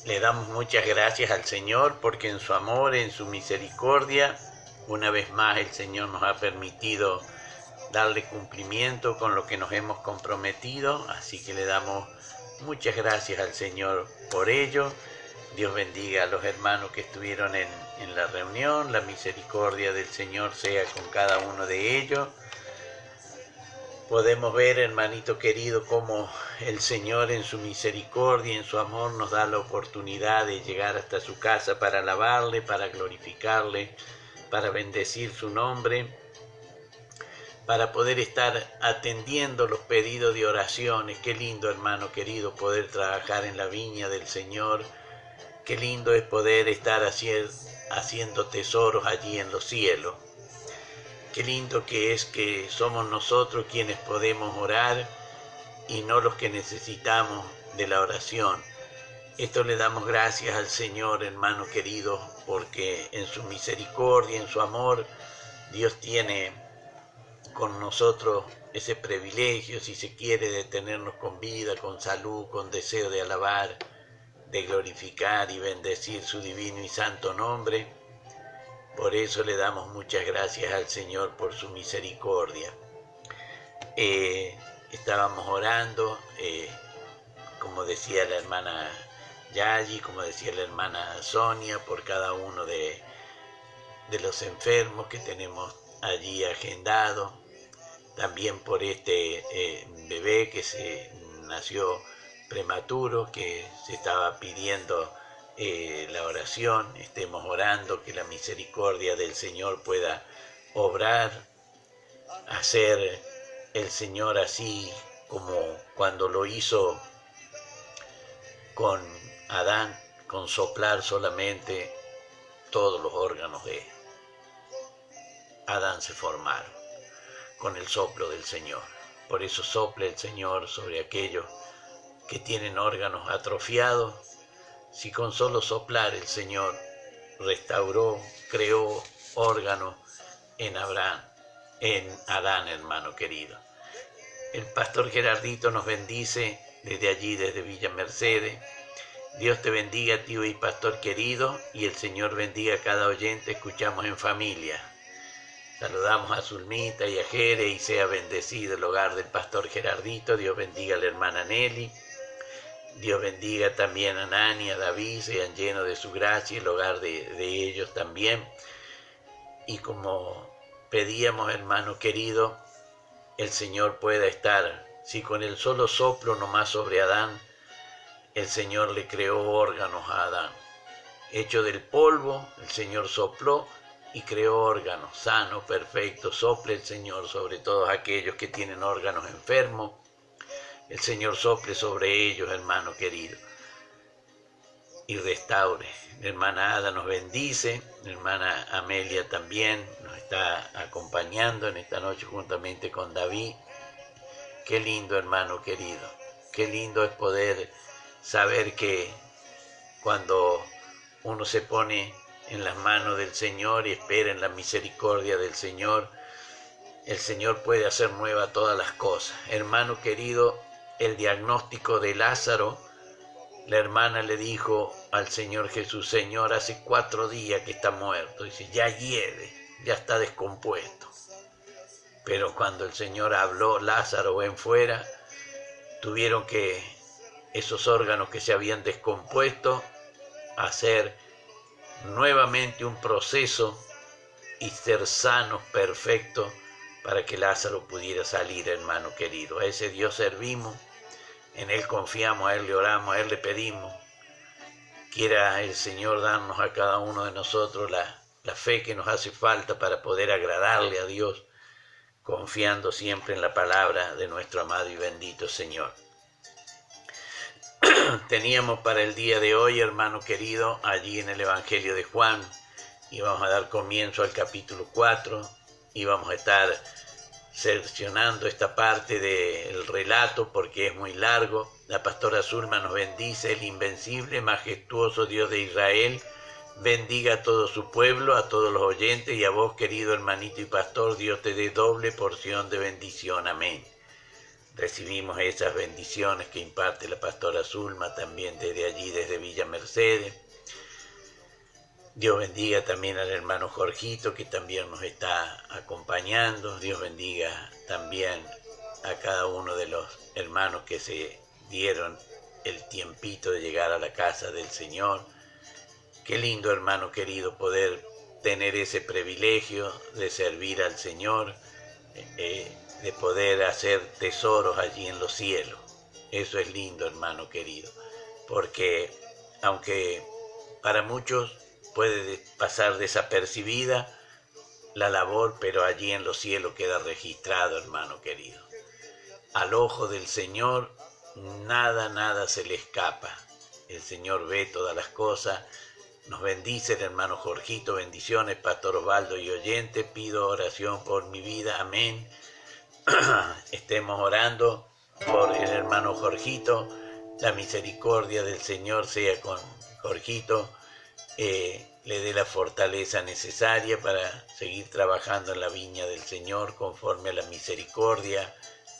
Le damos muchas gracias al Señor porque en su amor, en su misericordia, una vez más el Señor nos ha permitido darle cumplimiento con lo que nos hemos comprometido, así que le damos muchas gracias al Señor por ello. Dios bendiga a los hermanos que estuvieron en la reunión, la misericordia del Señor sea con cada uno de ellos. Podemos ver, hermanito querido, cómo el Señor en su misericordia, en su amor, nos da la oportunidad de llegar hasta su casa para alabarle, para glorificarle, para bendecir su nombre, para poder estar atendiendo los pedidos de oraciones. Qué lindo, hermano querido, poder trabajar en la viña del Señor. Qué lindo es poder estar haciendo tesoros allí en los cielos. Qué lindo que es que somos nosotros quienes podemos orar y no los que necesitamos de la oración. Esto le damos gracias al Señor, hermano querido, porque en su misericordia, en su amor, Dios tiene con nosotros ese privilegio, si se quiere, de tenernos con vida, con salud, con deseo de alabar, de glorificar y bendecir su divino y santo nombre. Por eso le damos muchas gracias al Señor por su misericordia. Estábamos orando, como decía la hermana Yayi, como decía la hermana Sonia, por cada uno de los enfermos que tenemos allí agendados. También por este bebé que se nació prematuro, que se estaba pidiendo la oración. Estemos orando que la misericordia del Señor pueda obrar, hacer el Señor así como cuando lo hizo con Adán, con soplar solamente, todos los órganos de Adán se formaron con el soplo del Señor. Por eso sopla el Señor sobre aquellos que tienen órganos atrofiados. Si con solo soplar el Señor restauró, creó órganos en Adán, hermano querido. El pastor Gerardito nos bendice desde allí, desde Villa Mercedes. Dios te bendiga, tío y pastor querido, y el Señor bendiga a cada oyente. Escuchamos en familia. Saludamos a Zulmita y a Jere, y sea bendecido el hogar del pastor Gerardito. Dios bendiga a la hermana Nelly. Dios bendiga también a Nani, a David, sean llenos de su gracia, el hogar de ellos también. Y como pedíamos, hermano querido, el Señor pueda estar, si con el solo soplo nomás sobre Adán, el Señor le creó órganos a Adán. Hecho del polvo, el Señor sopló y creó órganos sanos, perfectos. Sople el Señor sobre todos aquellos que tienen órganos enfermos. El Señor sople sobre ellos, hermano querido, y restaure. La hermana Ada nos bendice, la hermana Amelia también nos está acompañando en esta noche juntamente con David. Qué lindo, hermano querido, qué lindo es poder saber que cuando uno se pone en las manos del Señor y espera en la misericordia del Señor, el Señor puede hacer nueva todas las cosas. Hermano querido, el diagnóstico de Lázaro, la hermana le dijo al Señor Jesús: Señor, hace 4 días que está muerto. Dice, ya hiede, ya está descompuesto. Pero cuando el Señor habló, Lázaro, ven fuera, tuvieron que esos órganos que se habían descompuesto hacer nuevamente un proceso y ser sanos, perfectos, para que Lázaro pudiera salir, hermano querido. A ese Dios servimos, en Él confiamos, a Él le oramos, a Él le pedimos. Quiera el Señor darnos a cada uno de nosotros la fe que nos hace falta para poder agradarle a Dios, confiando siempre en la palabra de nuestro amado y bendito Señor. Teníamos para el día de hoy, hermano querido, allí en el Evangelio de Juan, íbamos a dar comienzo al capítulo 4, íbamos a estar seleccionando esta parte del relato porque es muy largo. La pastora Zulma nos bendice: el invencible, majestuoso Dios de Israel, bendiga a todo su pueblo, a todos los oyentes, y a vos, querido hermanito y pastor, Dios te dé doble porción de bendición. Amén. recibimos esas bendiciones que imparte la pastora Zulma también desde allí, desde Villa Mercedes. Dios bendiga también al hermano Jorgito, que también nos está acompañando. Dios bendiga también a cada uno de los hermanos que se dieron el tiempito de llegar a la casa del Señor. Qué lindo, hermano querido, poder tener ese privilegio de servir al Señor, de poder hacer tesoros allí en los cielos. Eso es lindo, hermano querido, porque aunque para muchos puede pasar desapercibida la labor, pero allí en los cielos queda registrado, hermano querido. Al ojo del Señor nada se le escapa. El Señor ve todas las cosas. Nos bendice el hermano Jorgito. Bendiciones, Pastor Osvaldo y oyente. Pido oración por mi vida. Amén. Estemos orando por el hermano Jorgito. La misericordia del Señor sea con Jorgito. Le dé la fortaleza necesaria para seguir trabajando en la viña del Señor conforme a la misericordia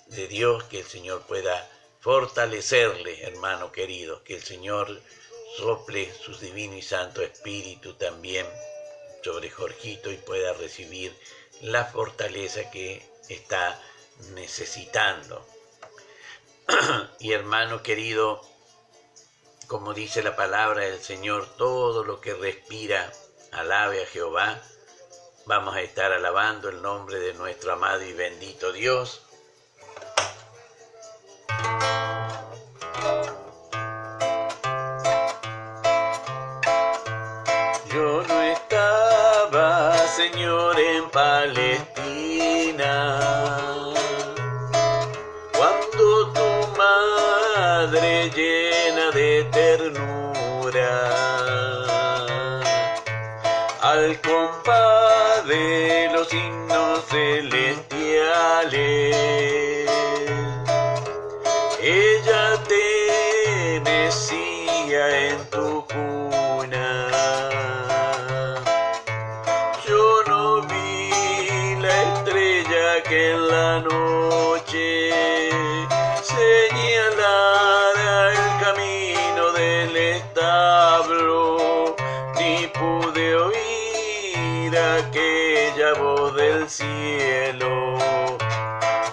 de Dios, que el Señor pueda fortalecerle, hermano querido, que el Señor sople su divino y santo espíritu también sobre Jorgito y pueda recibir la fortaleza que está necesitando. Y hermano querido, como dice la palabra del Señor, todo lo que respira, alabe a Jehová. Vamos a estar alabando el nombre de nuestro amado y bendito Dios. Yo no estaba, Señor, en Palestina, cuando tu madre llena de ternura, al compás de los himnos celestiales, ella te mecía en tu cuna. Yo no vi la estrella que en la noche señalara el camino del establo, ni pude oír aquella voz del cielo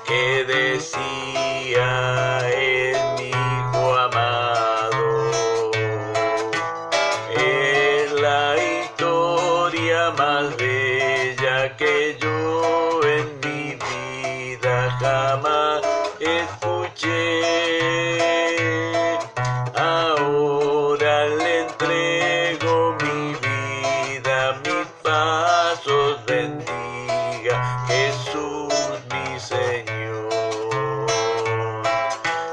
que decía: es mi hijo amado. Es la historia más bella que yo en mi vida jamás escuché. Ahora le entrego mi vida, mis pasos bendiga Jesús mi Señor.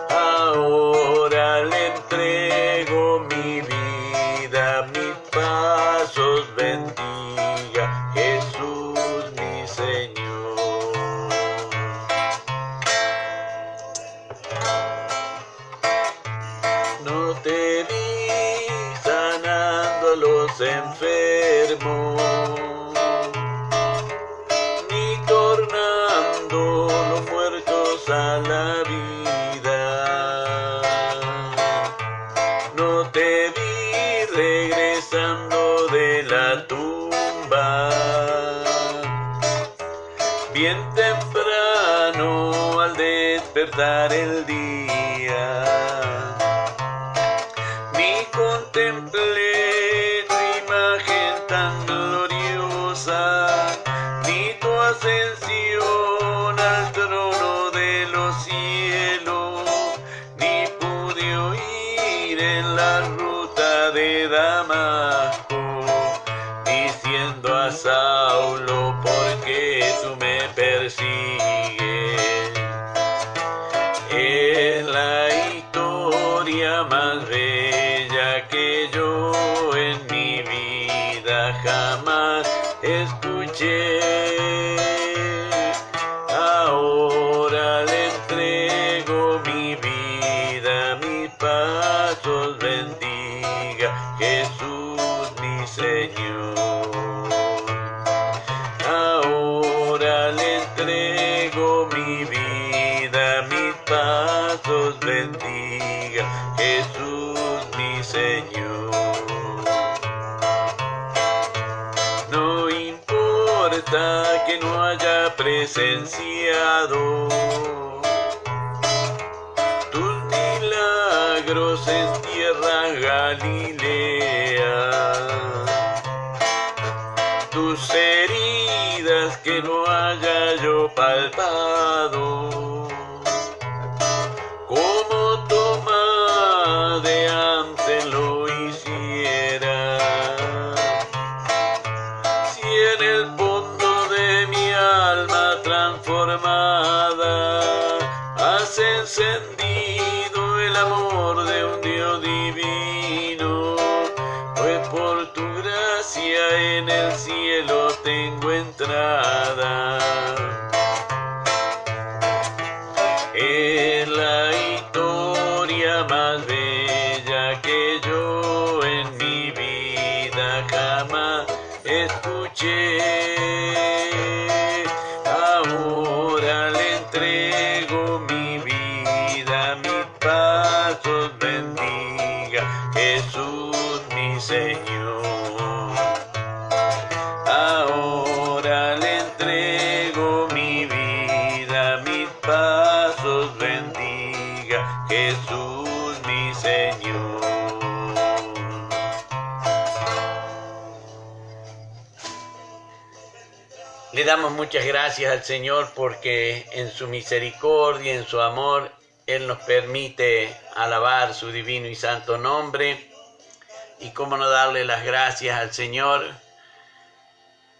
Ahora le entrego mi vida, mis pasos bendiga Jesús mi Señor. No te vi sanando a los enfermos, ni tornando los muertos a la vida. No te vi regresando de la tumba, bien temprano al despertar el día. Ni contemplé tu imagen tan gloriosa, ni tu ascensión al trono de los cielos, ni pude oír en la ruta de Damasco diciendo a Saulo: ¿por qué tú me persigues? Es la historia más bella que yo en mi vida jamás escuché. Ahora le entrego mi vida, mis pasos bendiga Jesús mi Señor. Ahora le entrego mi vida, mis pasos Señor. No importa que no haya presenciado tus milagros en tierra Galilea, tus heridas que no haya yo palpado, como Tomás de antes lo hiciera. Si en el fondo de mi alma transformada has encendido el amor de un Dios divino, pues por tu gracia en el cielo tengo entrada. Es la historia más bella que yo en mi vida jamás escuché. Ahora le entrego mi vida, mis pasos bendiga Jesús mi Señor. Ahora le entrego mi vida, mis pasos bendiga Jesús mi Señor. Le damos muchas gracias al Señor porque en su misericordia, en su amor, Él nos permite alabar su divino y santo nombre. Y cómo no darle las gracias al Señor.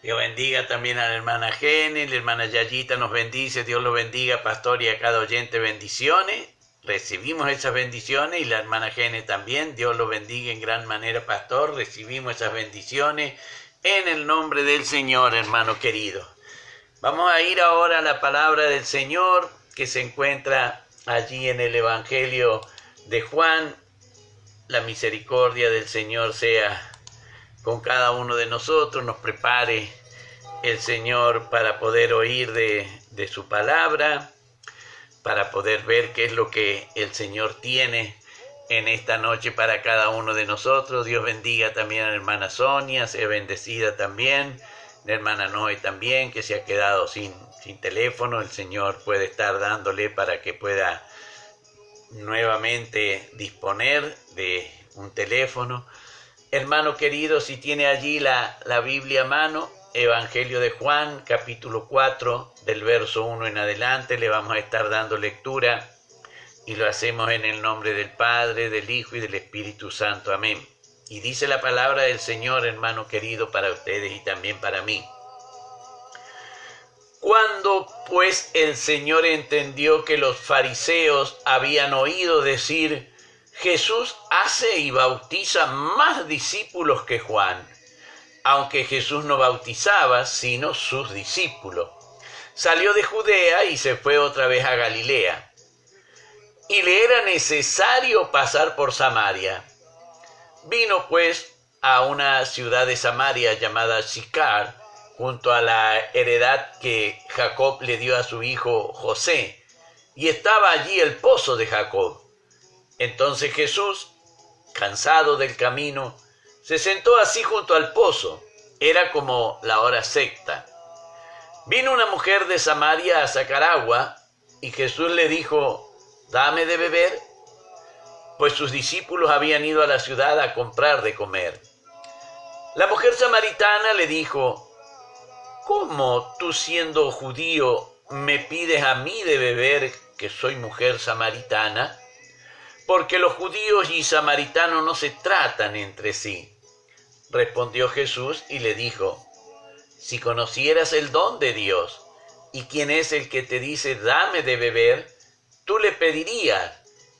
Dios bendiga también a la hermana Jenny, la hermana Yayita nos bendice, Dios lo bendiga, pastor, y a cada oyente bendiciones. Recibimos esas bendiciones y la hermana Jenny también, Dios lo bendiga en gran manera, pastor, recibimos esas bendiciones en el nombre del Señor, hermano querido. Vamos a ir ahora a la palabra del Señor que se encuentra allí en el Evangelio de Juan. La misericordia del Señor sea con cada uno de nosotros, nos prepare el Señor para poder oír de su palabra, para poder ver qué es lo que el Señor tiene en esta noche para cada uno de nosotros. Dios bendiga también a la hermana Sonia, sea bendecida también, la hermana Noé también, que se ha quedado sin teléfono. El Señor puede estar dándole para que pueda nuevamente disponer de un teléfono. Hermano querido, si tiene allí la Biblia a mano, Evangelio de Juan, capítulo 4, del verso 1 en adelante, le vamos a estar dando lectura y lo hacemos en el nombre del Padre, del Hijo y del Espíritu Santo. Amén. Y dice la palabra del Señor, hermano querido, para ustedes y también para mí. Cuando pues el Señor entendió que los fariseos habían oído decir: Jesús hace y bautiza más discípulos que Juan, aunque Jesús no bautizaba sino sus discípulos, salió de Judea y se fue otra vez a Galilea. Y le era necesario pasar por Samaria. Vino pues a una ciudad de Samaria llamada Sicar, junto a la heredad que Jacob le dio a su hijo José, y estaba allí el pozo de Jacob. Entonces Jesús, cansado del camino, se sentó así junto al pozo. Era como la hora sexta. Vino una mujer de Samaria a sacar agua, y Jesús le dijo: «Dame de beber», pues sus discípulos habían ido a la ciudad a comprar de comer. La mujer samaritana le dijo: «¿Cómo tú, siendo judío, me pides a mí de beber, que soy mujer samaritana? Porque los judíos y samaritanos no se tratan entre sí». Respondió Jesús y le dijo: «Si conocieras el don de Dios, y quién es el que te dice: dame de beber, tú le pedirías,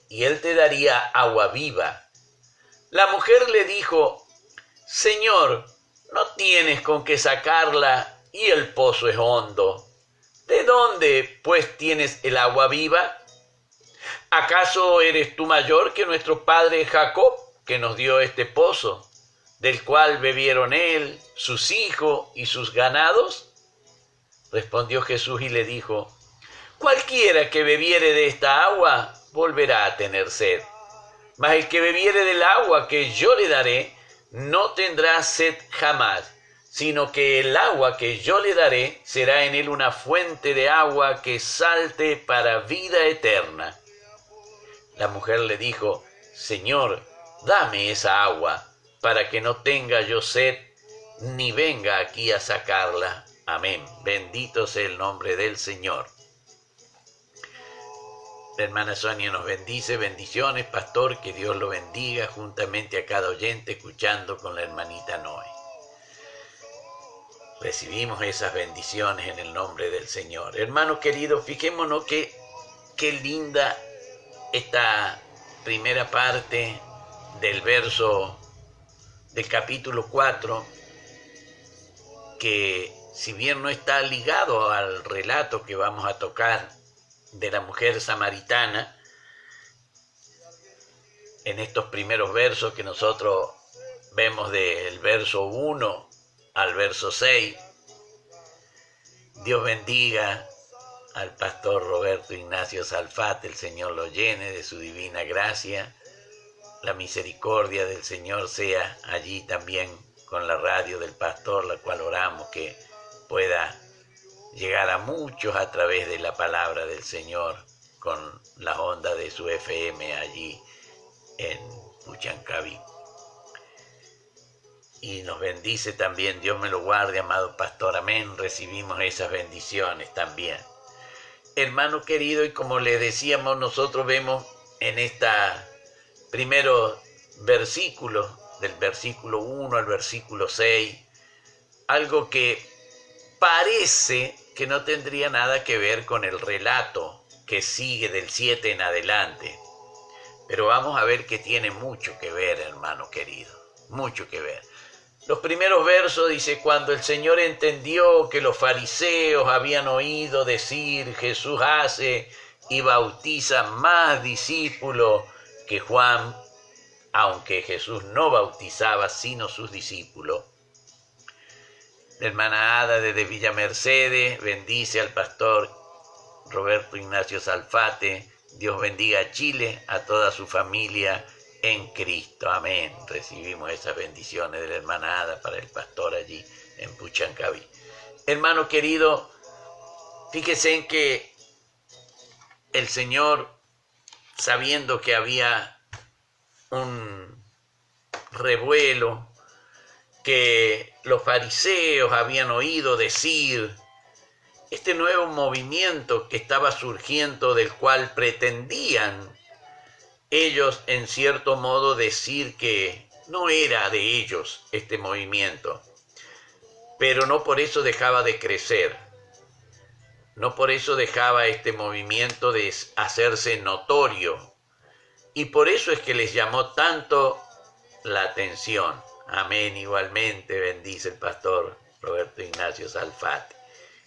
y él te daría agua viva». La mujer le dijo: «Señor, no tienes con qué sacarla, y el pozo es hondo. ¿De dónde, pues, tienes el agua viva? ¿Acaso eres tú mayor que nuestro padre Jacob, que nos dio este pozo, del cual bebieron él, sus hijos y sus ganados?» Respondió Jesús y le dijo: «Cualquiera que bebiere de esta agua volverá a tener sed. Mas el que bebiere del agua que yo le daré, no tendrá sed jamás, sino que el agua que yo le daré será en él una fuente de agua que salte para vida eterna. La mujer le dijo, Señor, dame esa agua, para que no tenga yo sed, ni venga aquí a sacarla. Amén. Bendito sea el nombre del Señor. La hermana Sonia nos bendice. Bendiciones, pastor, que Dios lo bendiga juntamente a cada oyente escuchando con la hermanita Noé. Recibimos esas bendiciones en el nombre del Señor. Hermanos queridos, fijémonos qué linda esta primera parte del verso del capítulo 4, que si bien no está ligado al relato que vamos a tocar de la mujer samaritana, en estos primeros versos que nosotros vemos del verso 1 al verso 6, Dios bendiga al pastor Roberto Ignacio Salfate, el Señor lo llene de su divina gracia, la misericordia del Señor sea allí también con la radio del pastor, la cual oramos que pueda llegar a muchos a través de la palabra del Señor con las ondas de su FM allí en Puchancaví. Y nos bendice también, Dios me lo guarde, amado pastor, amén, recibimos esas bendiciones también. Hermano querido, y como le decíamos, nosotros vemos en esta primeros versículos, del versículo 1 al versículo 6, algo que parece que no tendría nada que ver con el relato que sigue del 7 en adelante. Pero vamos a ver que tiene mucho que ver, hermano querido, mucho que ver. Los primeros versos dice, cuando el Señor entendió que los fariseos habían oído decir, Jesús hace y bautiza más discípulos que Juan, aunque Jesús no bautizaba sino sus discípulos. La hermana Ada desde Villa Mercedes bendice al pastor Roberto Ignacio Salfate. Dios bendiga a Chile, a toda su familia en Cristo. Amén. Recibimos esas bendiciones de la hermana Ada para el pastor allí en Puchancaví. Hermano querido, fíjese en que el Señor, sabiendo que había un revuelo, que los fariseos habían oído decir, este nuevo movimiento que estaba surgiendo, del cual pretendían ellos en cierto modo decir que no era de ellos este movimiento, pero no por eso dejaba de crecer, no por eso dejaba este movimiento de hacerse notorio, y por eso es que les llamó tanto la atención. Amén, igualmente bendice el pastor Roberto Ignacio Salfate.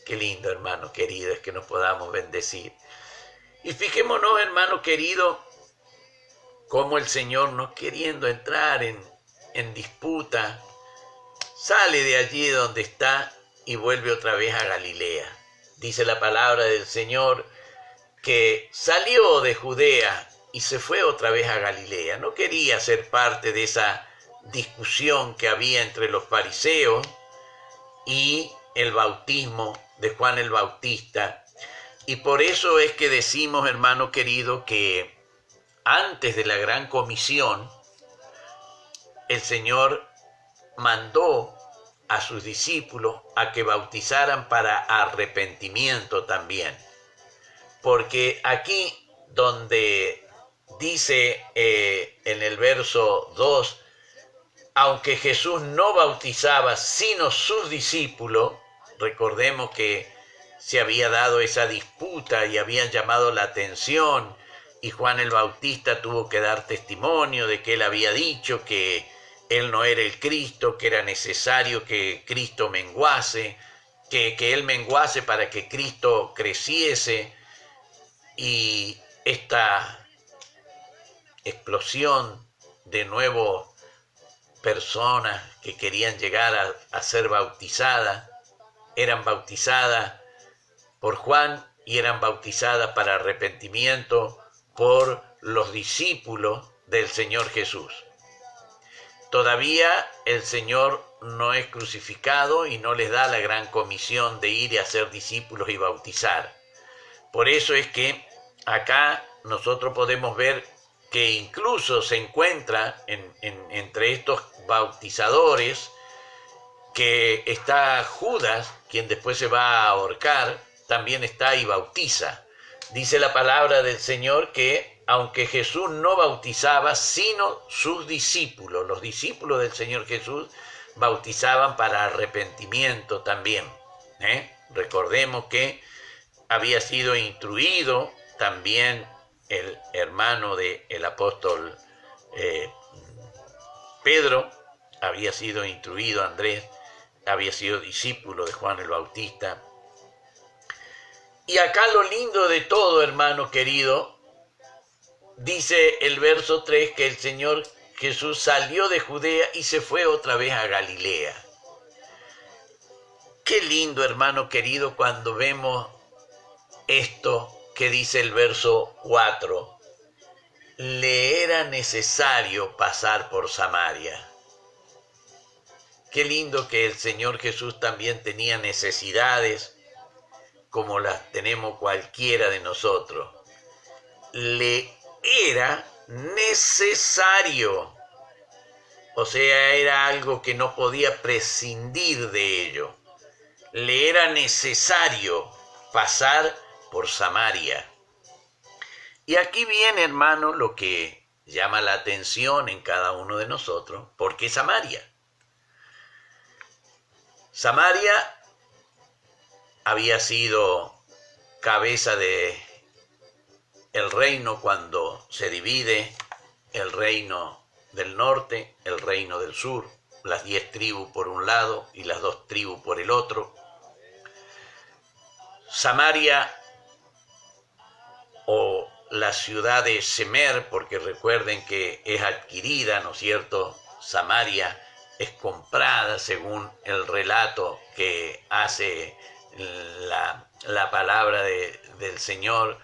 Qué lindo, hermano querido, es que nos podamos bendecir. Y fijémonos, hermano querido, cómo el Señor, no queriendo entrar en disputa, sale de allí donde está y vuelve otra vez a Galilea. Dice la palabra del Señor que salió de Judea y se fue otra vez a Galilea. No quería ser parte de esa discusión que había entre los fariseos y el bautismo de Juan el Bautista. Y por eso es que decimos, hermano querido, que antes de la gran comisión, el Señor mandó a sus discípulos a que bautizaran para arrepentimiento también. Porque aquí donde dice en el verso 2, aunque Jesús no bautizaba sino sus discípulos, recordemos que se había dado esa disputa y habían llamado la atención, y Juan el Bautista tuvo que dar testimonio de que él había dicho que él no era el Cristo, que era necesario que Cristo menguase, que él menguase para que Cristo creciese, y esta explosión de nuevo personas que querían llegar a ser bautizadas, eran bautizadas por Juan y eran bautizadas para arrepentimiento por los discípulos del Señor Jesús. Todavía el Señor no es crucificado y no les da la gran comisión de ir y hacer discípulos y bautizar. Por eso es que acá nosotros podemos ver que incluso se encuentra entre estos bautizadores que está Judas, quien después se va a ahorcar, también está y bautiza. Dice la palabra del Señor que aunque Jesús no bautizaba, sino sus discípulos, los discípulos del Señor Jesús bautizaban para arrepentimiento también. Recordemos que había sido instruido también el hermano del apóstol Pedro, había sido instruido Andrés, había sido discípulo de Juan el Bautista. Y acá lo lindo de todo, hermano querido, dice el verso 3 que el Señor Jesús salió de Judea y se fue otra vez a Galilea. Qué lindo, hermano querido, cuando vemos esto que dice el verso 4. Le era necesario pasar por Samaria. Qué lindo que el Señor Jesús también tenía necesidades como las tenemos cualquiera de nosotros. Le era necesario. O sea, era algo que no podía prescindir de ello. Le era necesario pasar por Samaria. Y aquí viene, hermano, lo que llama la atención en cada uno de nosotros. ¿Por qué Samaria? Samaria había sido cabeza de el reino cuando se divide el reino del norte, el reino del sur, las 10 tribus por un lado y las 2 tribus por el otro. Samaria, o la ciudad de Semer, porque recuerden que es adquirida, ¿no es cierto? Samaria es comprada según el relato que hace la palabra del Señor,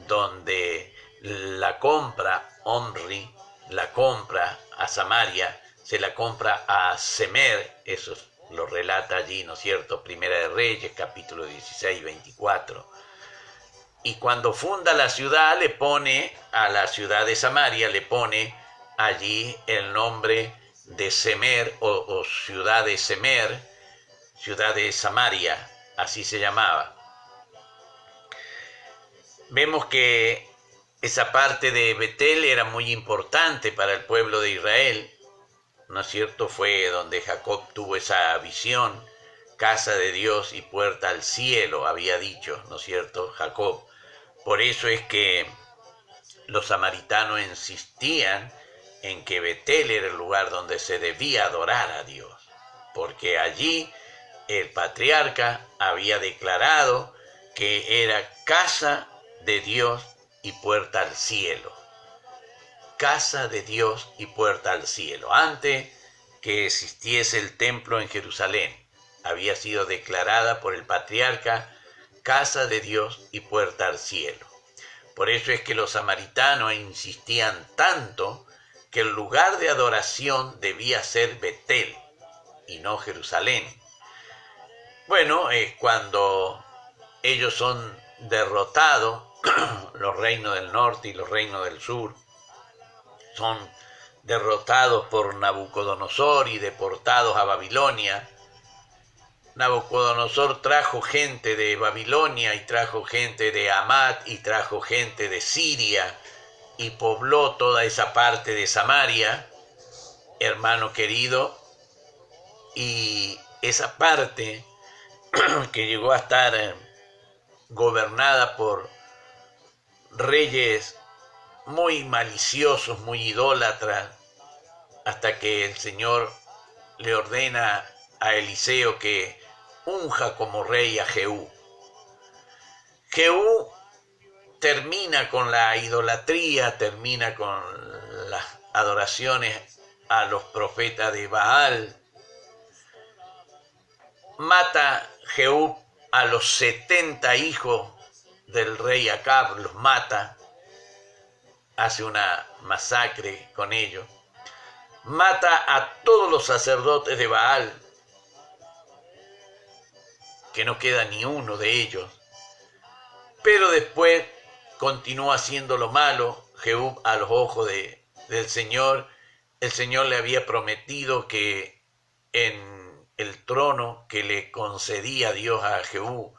donde la compra, Omri, la compra a Samaria, se la compra a Semer, eso lo relata allí, ¿no es cierto? Primera de Reyes, capítulo 16, 24. Y cuando funda la ciudad, le pone a la ciudad de Samaria, le pone allí el nombre de Semer o ciudad de Semer, ciudad de Samaria, así se llamaba. Vemos que esa parte de Betel era muy importante para el pueblo de Israel, ¿no es cierto? Fue donde Jacob tuvo esa visión, casa de Dios y puerta al cielo, había dicho, ¿no es cierto? Jacob. Por eso es que los samaritanos insistían en que Betel era el lugar donde se debía adorar a Dios, porque allí el patriarca había declarado que era casa de Dios y puerta al cielo. Casa de Dios y puerta al cielo. Antes que existiese el templo en Jerusalén, había sido declarada por el patriarca casa de Dios y puerta al cielo. Por eso es que los samaritanos insistían tanto que el lugar de adoración debía ser Betel y no Jerusalén. Bueno, cuando ellos son derrotados, los reinos del norte y los reinos del sur, son derrotados por Nabucodonosor y deportados a Babilonia. Nabucodonosor trajo gente de Babilonia y trajo gente de Hamat y trajo gente de Siria y pobló toda esa parte de Samaria, hermano querido, y esa parte que llegó a estar gobernada por reyes muy maliciosos, muy idólatras, hasta que el Señor le ordena a Eliseo que unja como rey a Jehú. Jehú termina con la idolatría, termina con las adoraciones a los profetas de Baal. Mata Jehú a los 70 hijos del rey Acab, los mata. Hace una masacre con ellos. Mata a todos los sacerdotes de Baal, que no queda ni uno de ellos. Pero después continúa haciendo lo malo, Jehú, a los ojos del Señor. El Señor le había prometido que en el trono que le concedía Dios a Jehú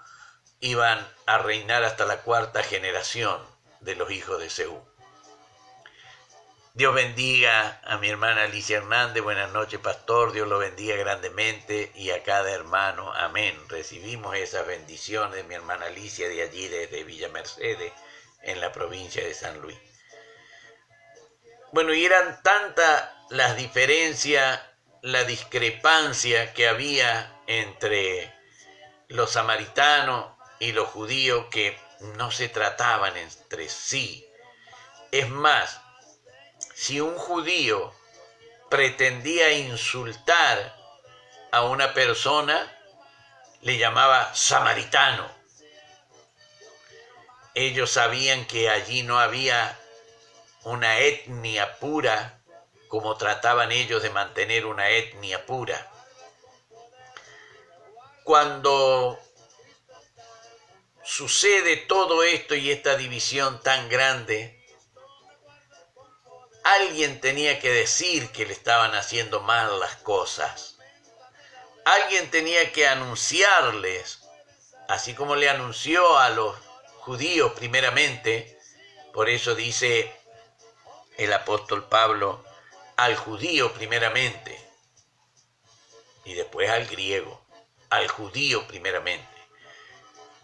iban a reinar hasta la 4ª generación de los hijos de Jehú. Dios bendiga a mi hermana Alicia Hernández. Buenas noches, pastor. Dios lo bendiga grandemente y a cada hermano. Amén. Recibimos esas bendiciones de mi hermana Alicia de allí, desde Villa Mercedes, en la provincia de San Luis. Bueno, y eran tantas las diferencias, la discrepancia que había entre los samaritanos y los judíos, que no se trataban entre sí. Es más, si un judío pretendía insultar a una persona, le llamaba samaritano. Ellos sabían que allí no había una etnia pura, como trataban ellos de mantener una etnia pura. Cuando sucede todo esto y esta división tan grande, alguien tenía que decir que le estaban haciendo mal las cosas. Alguien tenía que anunciarles, así como le anunció a los judíos primeramente. Por eso dice el apóstol Pablo, al judío primeramente, y después al griego, al judío primeramente.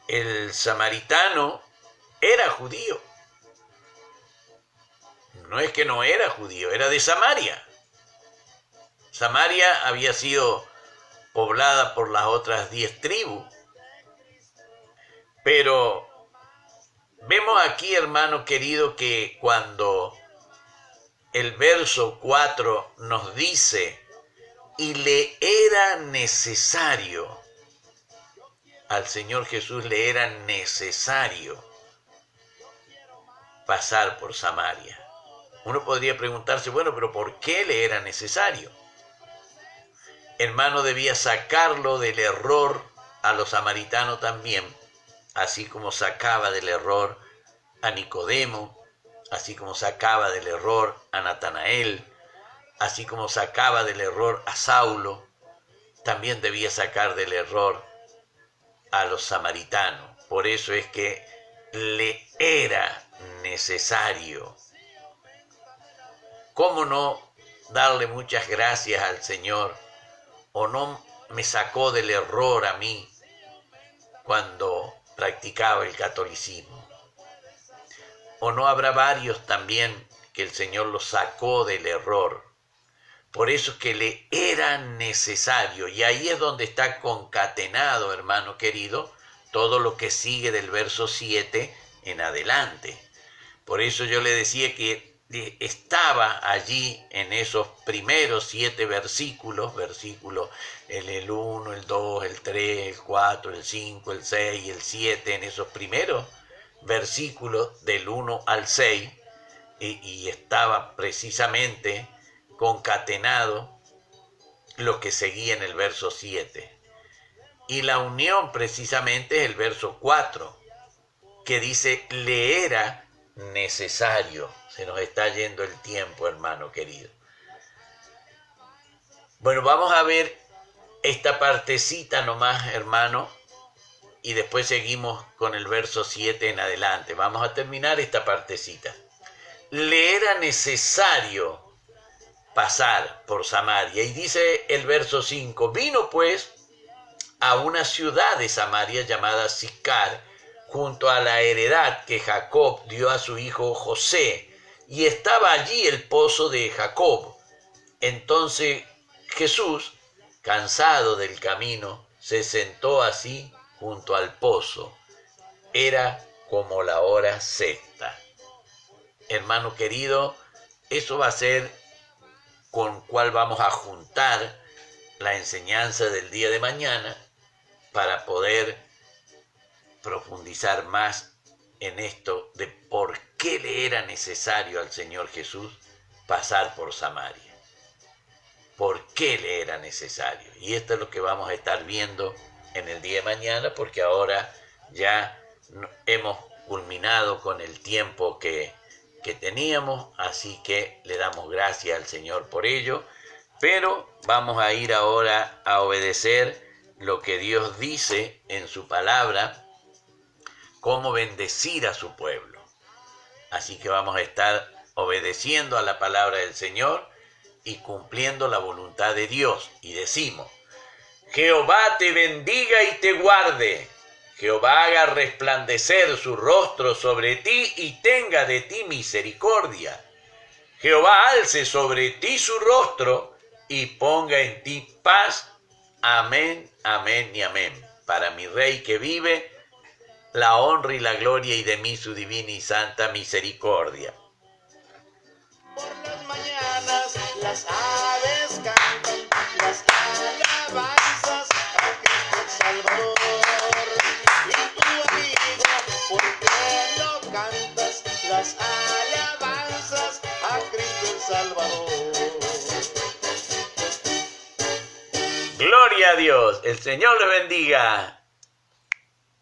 El samaritano era judío. No es que no era judío, era de Samaria. Samaria había sido poblada por las otras 10 tribus. Pero vemos aquí, hermano querido, que cuando el verso 4 nos dice, y le era necesario, al Señor Jesús le era necesario pasar por Samaria. Uno podría preguntarse, bueno, pero ¿por qué le era necesario? Hermano, debía sacarlo del error a los samaritanos también, así como sacaba del error a Nicodemo, así como sacaba del error a Natanael, así como sacaba del error a Saulo, también debía sacar del error a los samaritanos. Por eso es que le era necesario. ¿Cómo no darle muchas gracias al Señor? ¿O no me sacó del error a mí cuando practicaba el catolicismo? ¿O no habrá varios también que el Señor los sacó del error? Por eso es que le era necesario. Y ahí es donde está concatenado, hermano querido, todo lo que sigue del verso 7 en adelante. Por eso yo le decía que estaba allí en esos primeros 7 versículos, el 1, el 2, el 3, el 4, el 5, el 6 y el 7, en esos primeros versículos del 1 al 6, y estaba precisamente concatenado lo que seguía en el verso 7. Y la unión precisamente es el verso 4, que dice, le era necesario. Se nos está yendo el tiempo, hermano querido. Bueno, vamos a ver esta partecita nomás, hermano, y después seguimos con el verso 7 en adelante. Vamos a terminar esta partecita. Le era necesario pasar por Samaria. Y dice el verso 5, vino pues a una ciudad de Samaria llamada Sicar, junto a la heredad que Jacob dio a su hijo José, y estaba allí el pozo de Jacob. Entonces Jesús, cansado del camino, se sentó así junto al pozo. Era como la hora sexta. Hermano querido, eso va a ser con cual vamos a juntar la enseñanza del día de mañana para poder profundizar más en esto de por qué le era necesario al Señor Jesús pasar por Samaria. ¿Por qué le era necesario? Y esto es lo que vamos a estar viendo en el día de mañana, porque ahora ya hemos culminado con el tiempo que teníamos, así que le damos gracias al Señor por ello, pero vamos a ir ahora a obedecer lo que Dios dice en su palabra, cómo bendecir a su pueblo. Así que vamos a estar obedeciendo a la palabra del Señor y cumpliendo la voluntad de Dios. Y decimos: Jehová te bendiga y te guarde. Jehová haga resplandecer su rostro sobre ti y tenga de ti misericordia. Jehová alce sobre ti su rostro y ponga en ti paz. Amén, amén y amén. Para mi Rey que vive, la honra y la gloria, y de mí su divina y santa misericordia. Por las mañanas las aves cantan las alabanzas a Cristo el Salvador. Y tu amigo, ¿por qué no cantas las alabanzas a Cristo el Salvador? Gloria a Dios. El Señor les bendiga.